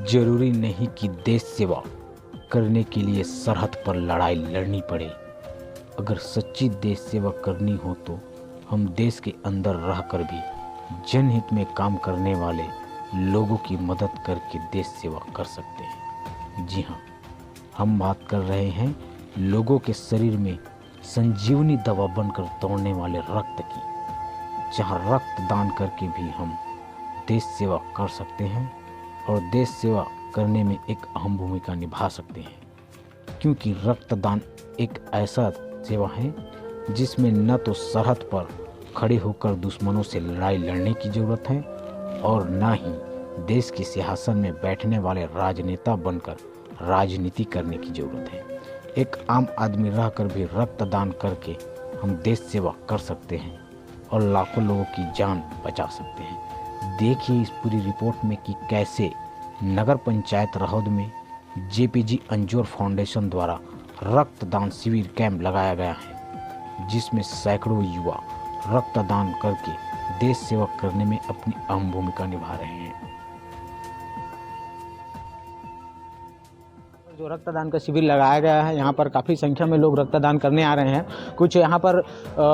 जरूरी नहीं कि देश सेवा करने के लिए सरहद पर लड़ाई लड़नी पड़े। अगर सच्ची देश सेवा करनी हो तो हम देश के अंदर रहकर भी जनहित में काम करने वाले लोगों की मदद करके देश सेवा कर सकते हैं। जी हाँ, हम बात कर रहे हैं लोगों के शरीर में संजीवनी दवा बनकर दौड़ने वाले रक्त की, जहाँ रक्तदान करके भी हम देश सेवा कर सकते हैं और देश सेवा करने में एक अहम भूमिका निभा सकते हैं। क्योंकि रक्तदान एक ऐसा सेवा है जिसमें न तो सरहद पर खड़े होकर दुश्मनों से लड़ाई लड़ने की ज़रूरत है और न ही देश के सिंहासन में बैठने वाले राजनेता बनकर राजनीति करने की ज़रूरत है। एक आम आदमी रहकर भी रक्तदान करके हम देश सेवा कर सकते हैं और लाखों लोगों की जान बचा सकते हैं। देखिए इस पूरी रिपोर्ट में कि कैसे नगर पंचायत रहौद में जेपीजी अंजोर फाउंडेशन द्वारा रक्तदान शिविर कैंप लगाया गया है, जिसमें सैकड़ों युवा रक्तदान करके देश सेवा करने में अपनी अहम भूमिका निभा रहे हैं। जो रक्तदान का शिविर लगाया गया है, यहाँ पर काफ़ी संख्या में लोग रक्तदान करने आ रहे हैं। कुछ यहाँ पर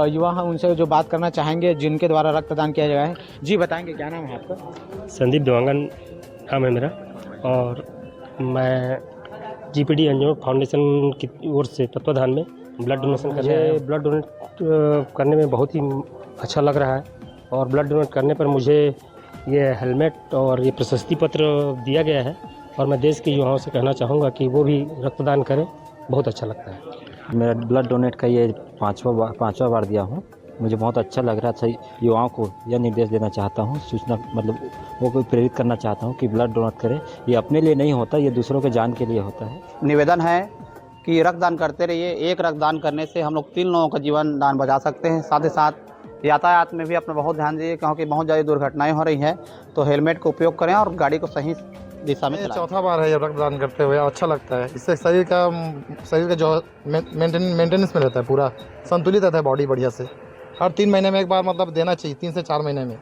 युवा हैं, उनसे जो बात करना चाहेंगे जिनके द्वारा रक्तदान किया गया है। जी बताएंगे, क्या नाम है आपका? संदीप देवांगन नाम है मेरा और मैं जीपीडी अंजोर फाउंडेशन की ओर से तत्वाधान में ब्लड डोनेशन करने आया हूं। ब्लड डोनेट करने में बहुत ही अच्छा लग रहा है और ब्लड डोनेट करने पर मुझे ये हेलमेट और ये प्रशस्ति पत्र दिया गया है और मैं देश के युवाओं से कहना चाहूँगा कि वो भी रक्तदान करें, बहुत अच्छा लगता है। मेरा ब्लड डोनेट का ये पाँचवा बार दिया हूँ। मुझे बहुत अच्छा लग रहा था। युवाओं को यह निर्देश देना चाहता हूँ, सूचना वो को प्रेरित करना चाहता हूँ कि ब्लड डोनेट करें। ये अपने लिए नहीं होता, ये दूसरों के जान के लिए होता है। निवेदन है कि रक्तदान करते रहिए। एक रक्तदान करने से हम लोग 3 लोगों का जीवन दान बचा सकते हैं। साथ ही साथ यातायात में भी अपना बहुत ध्यान दीजिए, क्योंकि बहुत ज़्यादा दुर्घटनाएं हो रही हैं, तो हेलमेट का उपयोग करें और गाड़ी को सही दिशा में चलाएं। चौथा बार है ये रक्तदान करते हुए, अच्छा लगता है। इससे शरीर का जो मेंटेनेंस में रहता है, पूरा संतुलित रहता है बॉडी बढ़िया से। हर 3 महीने में एक बार मतलब देना चाहिए, 3 से 4 महीने में।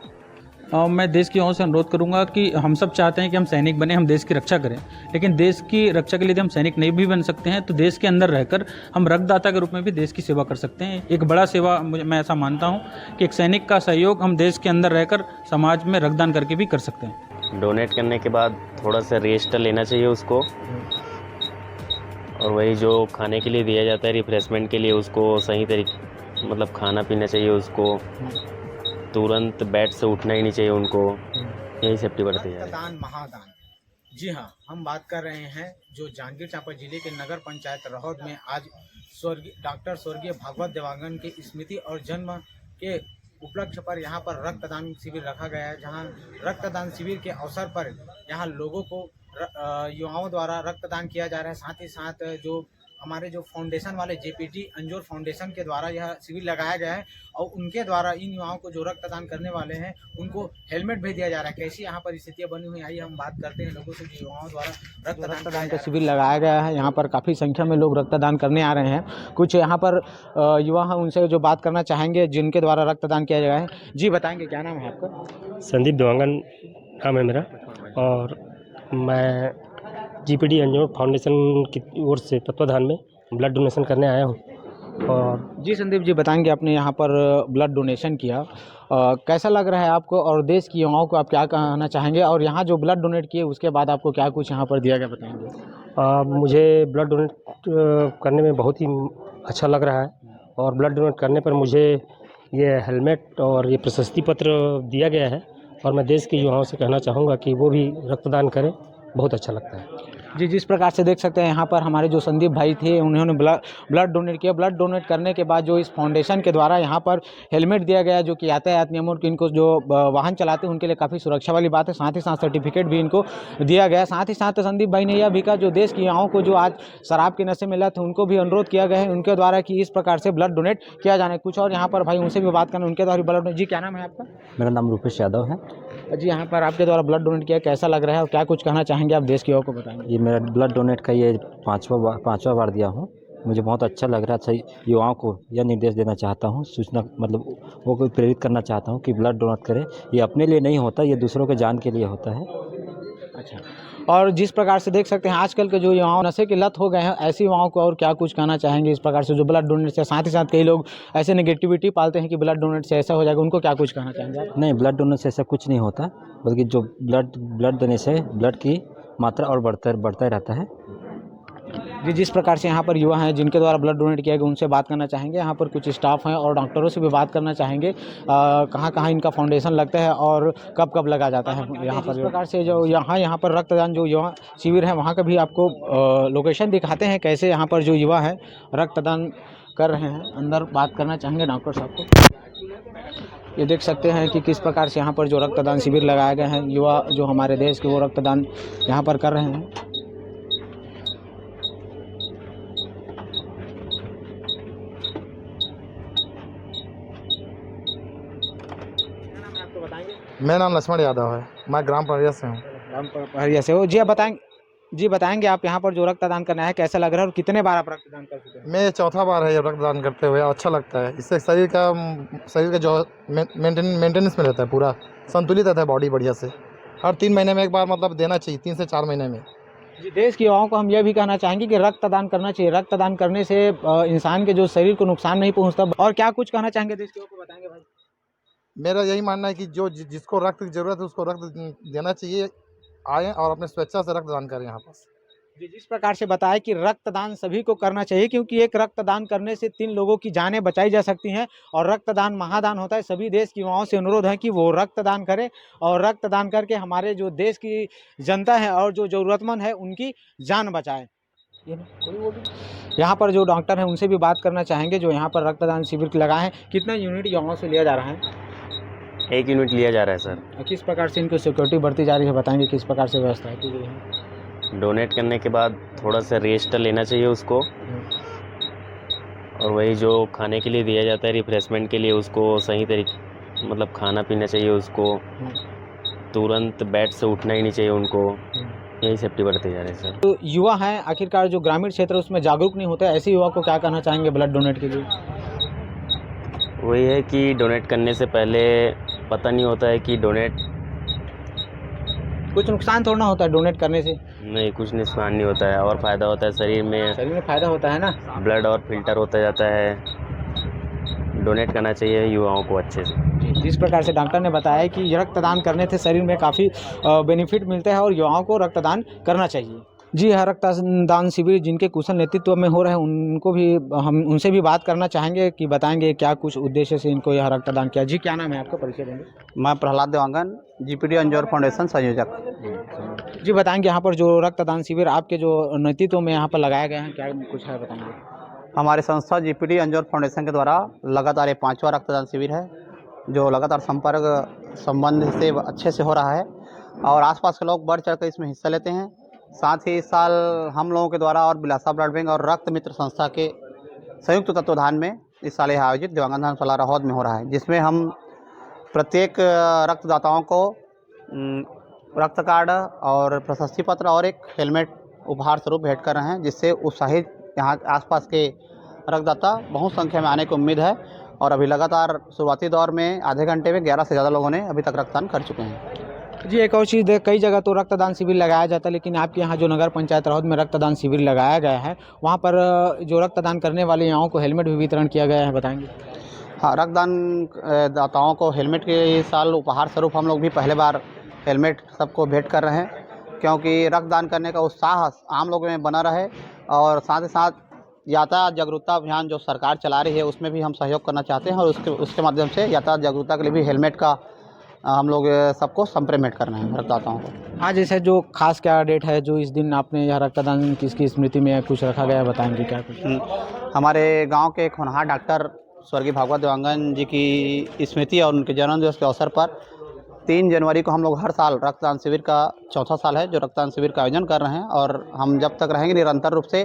मैं देश की ओर से अनुरोध करूंगा कि हम सब चाहते हैं कि हम सैनिक बने, हम देश की रक्षा करें, लेकिन देश की रक्षा के लिए यदि हम सैनिक नहीं भी बन सकते हैं तो देश के अंदर रहकर हम रक्तदाता के रूप में भी देश की सेवा कर सकते हैं। एक बड़ा सेवा मैं ऐसा मानता हूं कि एक सैनिक का सहयोग हम देश के अंदर रहकर समाज में रक्तदान करके भी कर सकते हैं। डोनेट करने के बाद थोड़ा सा रेस्ट लेना चाहिए उसको, और वही जो खाने के लिए दिया जाता है रिफ्रेशमेंट के लिए, उसको सही तरीके मतलब खाना पीना चाहिए उसको। तुरंत बेड से उठना ही नहीं चाहिए उनको। यही सेफ्टी बढ़ती है। रक्तदान महादान। जी हाँ, हम बात कर रहे हैं जो जांजगीर चांपा जिले के नगर पंचायत रहौद में आज डॉक्टर स्वर्गीय भागवत देवांगन की स्मृति और जन्म के उपलक्ष्य पर यहाँ पर रक्तदान शिविर रखा गया है, जहाँ रक्तदान शिविर के अवसर पर यहाँ लोगों को युवाओं द्वारा रक्तदान किया जा रहा है। साथ ही साथ जो हमारे जो फाउंडेशन वाले जेपीजी अंजोर फाउंडेशन के द्वारा यह शिविर लगाया गया है और उनके द्वारा इन युवाओं को जो रक्तदान करने वाले हैं उनको हेलमेट भी दिया जा रहा है। कैसी यहाँ पर स्थितियाँ बनी हुई, आइए हम बात करते हैं लोगों से। युवाओं द्वारा रक्तदान का शिविर लगाया गया है, यहाँ पर काफ़ी संख्या में लोग रक्तदान करने आ रहे हैं। कुछ यहाँ पर युवा हैं, उनसे जो बात करना चाहेंगे जिनके द्वारा रक्तदान किया गया है। जी बताएंगे, क्या नाम है आपका? संदीप देवांगन नाम है मेरा और मैं जीपीडी अंजोर फाउंडेशन की ओर से तत्वाधान में ब्लड डोनेशन करने आया हूँ। और जी संदीप जी बताएंगे, आपने यहाँ पर ब्लड डोनेशन किया, कैसा लग रहा है आपको और देश की युवाओं को आप क्या कहना चाहेंगे? और यहाँ जो ब्लड डोनेट किए उसके बाद आपको क्या कुछ यहाँ पर दिया गया, बताएंगे? मुझे ब्लड डोनेट करने में बहुत ही अच्छा लग रहा है और ब्लड डोनेट करने पर मुझे ये हेलमेट और ये प्रशस्ति पत्र दिया गया है और मैं देश के युवाओं से कहना चाहूँगा कि वो भी रक्तदान करें, बहुत अच्छा लगता है। जी, जिस प्रकार से देख सकते हैं यहाँ पर हमारे जो संदीप भाई थे उन्होंने ब्लड डोनेट किया। ब्लड डोनेट करने के बाद जो इस फाउंडेशन के द्वारा यहाँ पर हेलमेट दिया गया, जो कि यातायात नियमों की इनको जो वाहन चलाते हैं उनके लिए काफ़ी सुरक्षा वाली बात है। साथ ही साथ सर्टिफिकेट भी इनको दिया गया। साथ ही साथ संदीप भाई ने यह भी कहा जो देश की युवाओं को जो आज शराब के नशे में लत है उनको भी अनुरोध किया गया है उनके द्वारा कि इस प्रकार से ब्लड डोनेट किया जाने। कुछ और यहाँ पर भाई उनसे भी बात करना, उनके द्वारा ब्लड डोनेट। जी क्या नाम है आपका? मेरा नाम रूपेश यादव है। जी यहाँ पर आपके द्वारा ब्लड डोनेट किया, कैसा लग रहा है और क्या कुछ कहना चाहेंगे आप देश की युवाओं को, बताएंगे? ये मेरा ब्लड डोनेट का ये पाँचवा बार दिया हूँ। मुझे बहुत अच्छा लग रहा था। युवाओं को यह निर्देश देना चाहता हूँ, सूचना वो को प्रेरित करना चाहता हूँ कि ब्लड डोनेट करें। ये अपने लिए नहीं होता, ये दूसरों के जान के लिए होता है। अच्छा, और जिस प्रकार से देख सकते हैं आजकल के जो युवाओं नशे की लत हो गए हैं, ऐसे युवाओं को और क्या कुछ कहना चाहेंगे इस प्रकार से जो ब्लड डोनेट से, साथ ही साथ कई लोग ऐसे नेगेटिविटी पालते हैं कि ब्लड डोनेट से ऐसा हो जाएगा, उनको क्या कुछ कहना चाहेंगे आप? नहीं, ब्लड डोनेट से ऐसा कुछ नहीं होता, बल्कि जो ब्लड देने से ब्लड की मात्रा और बढ़ता ही रहता है। जी, जिस प्रकार से यहाँ पर युवा हैं जिनके द्वारा ब्लड डोनेट किया गया, उनसे बात करना चाहेंगे। यहाँ पर कुछ स्टाफ हैं और डॉक्टरों से भी बात करना चाहेंगे, कहाँ कहाँ इनका फाउंडेशन लगता है और कब कब लगा जाता है यहाँ पर। जिस प्रकार से जो यहाँ पर रक्तदान जो युवा शिविर है, वहाँ का भी आपको लोकेशन दिखाते हैं, कैसे यहाँ पर जो युवा है रक्तदान कर रहे हैं। अंदर बात करना चाहेंगे डॉक्टर साहब को। ये देख सकते हैं कि किस प्रकार से यहाँ पर जो रक्तदान शिविर लगाए गए हैं, युवा जो हमारे देश के वो रक्तदान यहाँ पर कर रहे हैं। मेरा नाम लक्ष्मण यादव है, मैं ग्राम पहरिया से हूँ। ग्राम पहरिया से हो जी। आप बताएंगे आप यहाँ पर जो रक्तदान करना है कैसा लग रहा है और कितने बार आप रक्तदान कर चुके हैं? मैं चौथा बार है ये रक्तदान करते हुए, अच्छा लगता है। इससे शरीर का जो मेंटेनेंस में रहता है, पूरा संतुलित रहता है बॉडी बढ़िया से। हर 3 महीने में एक बार मतलब देना चाहिए, 3 से 4 महीने में। जी, देश के युवाओं को हम यह भी कहना चाहेंगे कि रक्तदान करना चाहिए। रक्तदान करने से इंसान के जो शरीर को नुकसान नहीं पहुँचता। और क्या कुछ कहना चाहेंगे देश के युवाओं को, बताएंगे भाई? मेरा यही मानना है कि जो जिसको रक्त की ज़रूरत है उसको रक्त देना चाहिए, आएँ और अपने स्वेच्छा से रक्तदान करें यहाँ पर। जी, जिस प्रकार से बताया कि रक्तदान सभी को करना चाहिए, क्योंकि एक रक्तदान करने से 3 लोगों की जानें बचाई जा सकती हैं और रक्तदान महादान होता है। सभी देश के युवाओं से अनुरोध है कि वो रक्तदान करें और रक्तदान करके हमारे जो देश की जनता है और जो ज़रूरतमंद है उनकी जान बचाएं। यहाँ पर जो डॉक्टर हैं उनसे भी बात करना चाहेंगे जो यहाँ पर रक्तदान शिविर लगाए हैं। कितना यूनिट युवाओं से लिया जा रहा है? 1 यूनिट लिया जा रहा है सर। किस प्रकार से इनको सिक्योरिटी बढ़ती जा रही है, बताएंगे किस प्रकार से व्यवस्था की गई है? डोनेट करने के बाद थोड़ा सा रेस्ट लेना चाहिए उसको, और वही जो खाने के लिए दिया जाता है रिफ्रेशमेंट के लिए, उसको सही तरीके मतलब खाना पीना चाहिए उसको। तुरंत बेड से उठना ही नहीं चाहिए उनको। यही सेफ्टी बढ़ती जा रही है सर। तो युवा हैं आखिरकार जो ग्रामीण क्षेत्र उसमें जागरूक नहीं होते, ऐसे युवा को क्या कहना चाहेंगे ब्लड डोनेट के लिए? वही है कि डोनेट करने से पहले पता नहीं होता है कि डोनेट कुछ नुकसान थोड़ा ना होता है डोनेट करने से। नहीं, कुछ नुकसान नहीं होता है और फ़ायदा होता है शरीर में फ़ायदा होता है ना, ब्लड और फिल्टर होता जाता है। डोनेट करना चाहिए युवाओं को अच्छे से। जिस प्रकार से डॉक्टर ने बताया कि रक्तदान करने से शरीर में काफ़ी बेनिफिट मिलता है और युवाओं को रक्तदान करना चाहिए। जी हाँ, रक्तदान शिविर जिनके कुशल नेतृत्व में हो रहे हैं उनको भी हम उनसे भी बात करना चाहेंगे कि बताएंगे क्या कुछ उद्देश्य से इनको यह रक्तदान किया। जी, क्या नाम है आपका, परिचय देंगे? मैं प्रहलाद देवांगन, जीपीडी अंजोर फाउंडेशन संयोजक। जी, बताएंगे यहाँ पर जो रक्तदान शिविर आपके जो नेतृत्व में यहाँ पर लगाया गया है, क्या कुछ है बताएंगे? हमारे संस्था जीपीडी अंजोर फाउंडेशन के द्वारा लगातार ये 5वां रक्तदान शिविर है, जो लगातार संपर्क संबंध से अच्छे से हो रहा है और आसपास के लोग बढ़ चढ़ कर इसमें हिस्सा लेते हैं। साथ ही इस साल हम लोगों के द्वारा और बिलासा ब्लड बैंक और रक्त मित्र संस्था के संयुक्त तत्वाधान में इस साल यह आयोजित दिवंगत धर्मशाला रहौद में हो रहा है, जिसमें हम प्रत्येक रक्तदाताओं को रक्त कार्ड और प्रशस्ति पत्र और एक हेलमेट उपहार स्वरूप भेंट कर रहे हैं, जिससे उत्साहित यहाँ आसपास के रक्तदाता बहुत संख्या में आने की उम्मीद है। और अभी लगातार शुरुआती दौर में आधे घंटे में 11 से ज़्यादा लोगों ने अभी तक रक्तदान कर चुके हैं। जी, एक और चीज़ है, कई जगह तो रक्तदान शिविर लगाया जाता है, लेकिन आपके यहाँ जो नगर पंचायत रहौद में रक्तदान शिविर लगाया गया है, वहाँ पर जो रक्तदान करने वाले युवाओं को हेलमेट भी वितरण किया गया है, बताएंगे? हाँ, रक्तदान दाताओं को हेलमेट के इस साल उपहार स्वरूप हम लोग भी पहले बार हेलमेट सबको भेंट कर रहे हैं, क्योंकि रक्तदान करने का उत्साह आम लोगों में बना रहे और साथ ही साथ यातायात जागरूकता अभियान जो सरकार चला रही है उसमें भी हम सहयोग करना चाहते हैं और उसके माध्यम से यातायात जागरूकता के लिए भी हेलमेट का हम लोग सबको संप्रेमित करना है रक्तदाताओं को। हाँ, जैसे जो खास क्या डेट है जो इस दिन आपने यह रक्तदान किसकी स्मृति में कुछ रखा गया है, बताएंगे क्या कुछ? हमारे गांव के एक होनहार डॉक्टर स्वर्गीय भागवत देवांगन जी की स्मृति और उनके जन्मदिवस के अवसर पर 3 जनवरी को हम लोग हर साल रक्तदान शिविर का चौथा साल है जो रक्तदान शिविर का आयोजन कर रहे हैं और हम जब तक रहेंगे निरंतर रूप से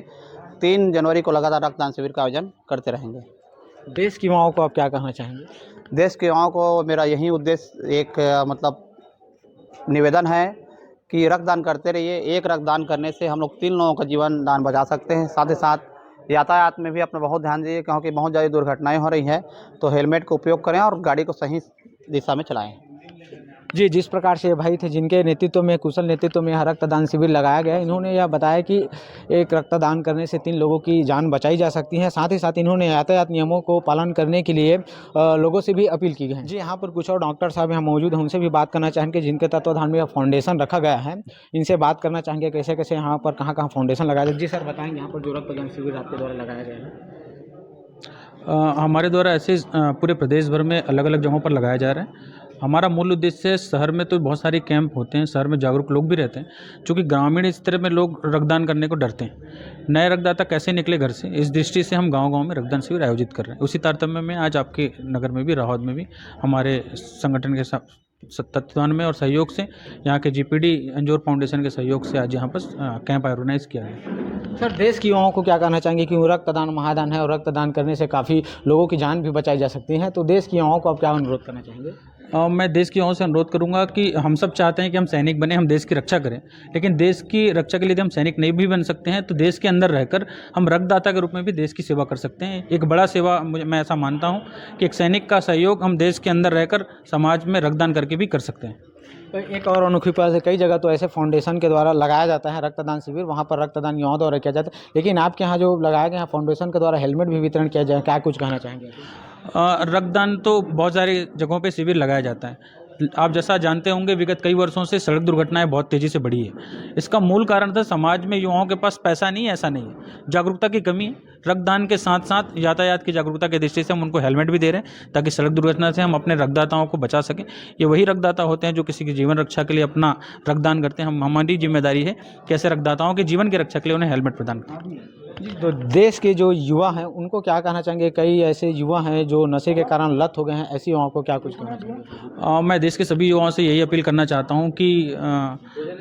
3 जनवरी को लगातार रक्तदान शिविर का आयोजन करते रहेंगे। देश की युवाओं को आप क्या कहना चाहेंगे? देश के युवाओं को मेरा यही उद्देश्य एक मतलब निवेदन है कि रक्तदान करते रहिए। एक रक्तदान करने से हम लोग 3 लोगों का जीवन दान बचा सकते हैं। साथ ही साथ यातायात में भी अपना बहुत ध्यान दीजिए, क्योंकि बहुत ज़्यादा दुर्घटनाएं हो रही हैं, तो हेलमेट का उपयोग करें और गाड़ी को सही दिशा में चलाएं। जी, जिस प्रकार से ये भाई थे जिनके नेतृत्व में, कुशल नेतृत्व में यहाँ रक्तदान शिविर लगाया गया है, इन्होंने यह बताया कि एक रक्तदान करने से 3 लोगों की जान बचाई जा सकती है। साथ ही साथ इन्होंने यातायात नियमों को पालन करने के लिए लोगों से भी अपील की है। जी, यहाँ पर कुछ और डॉक्टर साहब यहाँ मौजूद हैं, उनसे भी बात करना चाहेंगे जिनके तत्वाधान में यह फाउंडेशन रखा गया है। इनसे बात करना चाहेंगे कैसे-कैसे यहाँ पर कहाँ-कहाँ फाउंडेशन लगाया गया। जी सर, बताएँगे यहाँ पर जो रक्तदान शिविर आपके द्वारा लगाया गया है? हमारे द्वारा ऐसे पूरे प्रदेश भर में अलग अलग जगहों पर लगाया जा रहा है। हमारा मूल उद्देश्य, शहर में तो बहुत सारे कैंप होते हैं, शहर में जागरूक लोग भी रहते हैं, चूँकि ग्रामीण स्तर में लोग रक्तदान करने को डरते हैं। नए रक्तदाता कैसे निकले घर से, इस दृष्टि से हम गांव-गांव में रक्तदान शिविर आयोजित कर रहे हैं। उसी तारतम्य में आज आपके नगर में भी, राहौद में भी हमारे संगठन के तत्वाधान में और सहयोग से, यहाँ के जीपीडी अंजोर फाउंडेशन के सहयोग से आज यहाँ पर कैंप ऑर्गेनाइज किया गया। सर, देश के युवाओं को क्या कहना चाहेंगे कि रक्तदान महादान है और रक्तदान करने से काफ़ी लोगों की जान भी बचाई जा सकती है, तो देश के युवाओं को आप क्या अनुरोध करना चाहेंगे? मैं देश के युवाओं से अनुरोध करूंगा कि हम सब चाहते हैं कि हम सैनिक बने, हम देश की रक्षा करें, लेकिन देश की रक्षा के लिए हम सैनिक नहीं भी बन सकते हैं, तो देश के अंदर रहकर हम रक्तदाता के रूप में भी देश की सेवा कर सकते हैं। एक बड़ा सेवा मैं ऐसा मानता हूं कि एक सैनिक का सहयोग हम देश के अंदर रहकर समाज में रक्तदान करके भी कर सकते हैं। तो एक और अनोखी पहल है, कई जगह तो ऐसे फाउंडेशन के द्वारा लगाया जाता है रक्तदान शिविर, वहाँ पर रक्तदान युवाओं द्वारा किया जाता है, लेकिन आपके यहाँ जो लगाया गया है फाउंडेशन के द्वारा हेलमेट भी वितरण किया जाए, क्या कुछ कहना चाहेंगे? रक्तदान तो बहुत सारी जगहों पे शिविर लगाया जाता है। आप जैसा जानते होंगे, विगत कई वर्षों से सड़क दुर्घटनाएं बहुत तेज़ी से बढ़ी है। इसका मूल कारण था समाज में युवाओं के पास पैसा नहीं है, ऐसा नहीं है, जागरूकता की कमी है। रक्तदान के साथ साथ यातायात की जागरूकता की दृष्टि से हम उनको हेलमेट भी दे रहे हैं, ताकि सड़क दुर्घटना से हम अपने रक्तदाताओं को बचा सकें। ये वही रक्तदाता होते हैं जो किसी की जीवन रक्षा के लिए अपना रक्तदान करते हैं। हमारी जिम्मेदारी है कि ऐसे रक्तदाताओं के जीवन की रक्षा के लिए उन्हें हेलमेट प्रदान करें। तो देश के जो युवा हैं उनको क्या कहना चाहेंगे? कई ऐसे युवा हैं जो नशे के कारण लत हो गए हैं, ऐसे युवाओं को क्या कुछ कहना चाहेंगे? मैं देश के सभी युवाओं से यही अपील करना चाहता हूं कि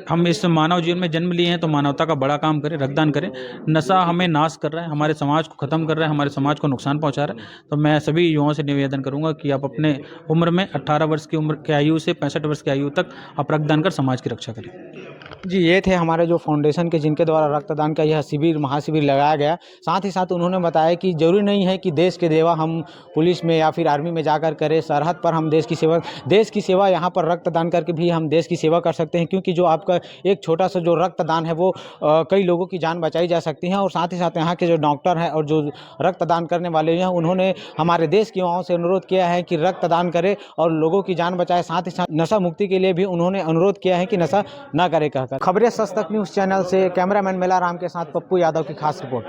हम इस मानव जीवन में जन्म लिए हैं तो मानवता का बड़ा काम करें, रक्तदान करें। नशा हमें नाश कर रहा है, हमारे समाज को ख़त्म कर रहा है, हमारे समाज को नुकसान पहुंचा रहा है। तो मैं सभी युवाओं से निवेदन करूंगा कि आप अपने उम्र में 18 वर्ष की उम्र की आयु से 65 वर्ष की आयु तक आप रक्तदान कर समाज की रक्षा करें। जी, ये थे हमारे जो फाउंडेशन के जिनके द्वारा रक्तदान का यह शिविर, महाशिविर लगाया गया। साथ ही साथ उन्होंने बताया कि ज़रूरी नहीं है कि देश के सेवा हम पुलिस में या फिर आर्मी में जाकर करें, सरहद पर हम देश की सेवा यहाँ पर रक्तदान करके भी हम देश की सेवा कर सकते हैं, क्योंकि जो आपका एक छोटा सा जो रक्तदान है वो कई लोगों की जान बचाई जा सकती है। और साथ ही साथ यहाँ के जो डॉक्टर हैं और जो रक्तदान करने वाले हैं, उन्होंने हमारे देश के युवाओं से अनुरोध किया है कि रक्तदान करें और लोगों की जान बचाएं। साथ ही साथ नशा मुक्ति के लिए भी उन्होंने अनुरोध किया है कि नशा ना करें कहकर। खबरें सच तक न्यूज़ चैनल से कैमरामैन मेला राम के साथ पप्पू यादव की खास रिपोर्ट।